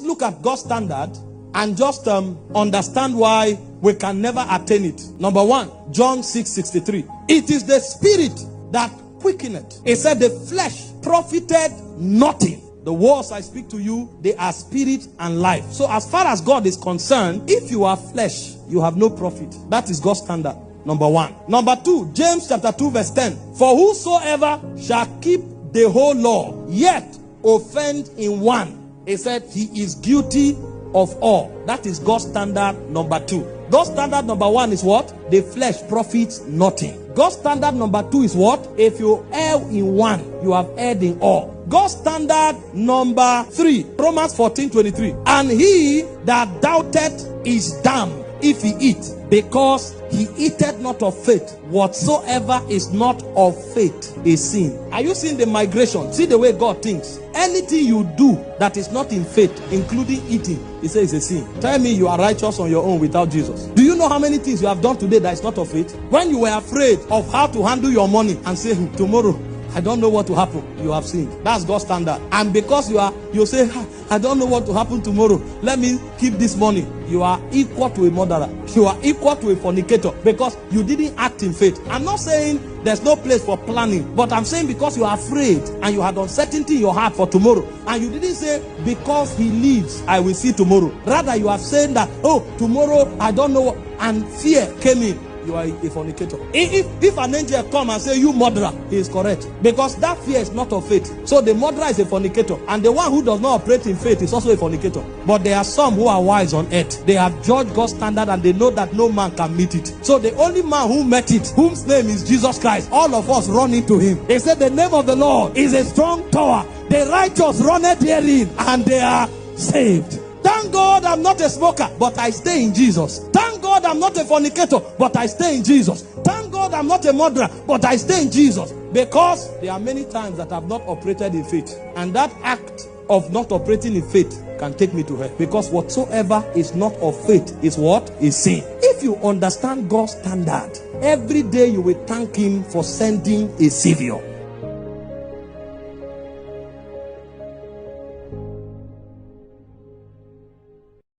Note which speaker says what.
Speaker 1: just look at God's standard and just understand why we can never attain it. Number one, John 6:63. It is the spirit that quickeneth. It said the flesh profited nothing. The words I speak to you, they are spirit and life. So as far as God is concerned, if you are flesh, you have no profit. That is God's standard. Number one. Number two, James chapter 2 verse 10. For whosoever shall keep the whole law, yet offend in one, he said he is guilty of all. That is God's standard number two. God's standard number one is what? The flesh profits nothing. God's standard number two is what? If you err in one, you have erred in all. God's standard number three, Romans 14:23. And he that doubteth is damned if he eat, because he eateth not of faith. Whatsoever is not of faith is sin. Are you seeing the migration? See the way God thinks. Anything you do that is not in faith, including eating, he says it's a sin. Tell me you are righteous on your own without Jesus. Do you know how many things you have done today that is not of faith? When you were afraid of how to handle your money and say, tomorrow, I don't know what will happen, you have sinned. That's God's standard. And because you say, I don't know what will happen tomorrow, let me keep this money. You are equal to a murderer. You are equal to a fornicator because you didn't act in faith. I'm not saying there's no place for planning, but I'm saying because you are afraid and you had uncertainty in your heart for tomorrow, and you didn't say, because he lives, I will see tomorrow. Rather, you have said that, oh, tomorrow, I don't know, and fear came in. You are a fornicator. If an angel come and say you murderer, he is correct, because that fear is not of faith. So the murderer is a fornicator, and the one who does not operate in faith is also a fornicator. But there are some who are wise on earth. They have judged God's standard and they know that no man can meet it. So the only man who met it, whose name is Jesus Christ, all of us run into him. They said the name of the Lord is a strong tower. The righteous runneth therein and they are saved. Thank God I'm not a smoker, but I stay in Jesus. Thank God I'm not a fornicator, but I stay in Jesus. Thank God I'm not a murderer, but I stay in Jesus. Because there are many times that I've not operated in faith. And that act of not operating in faith can take me to hell. Because whatsoever is not of faith is what? Is sin. If you understand God's standard, every day you will thank him for sending a savior.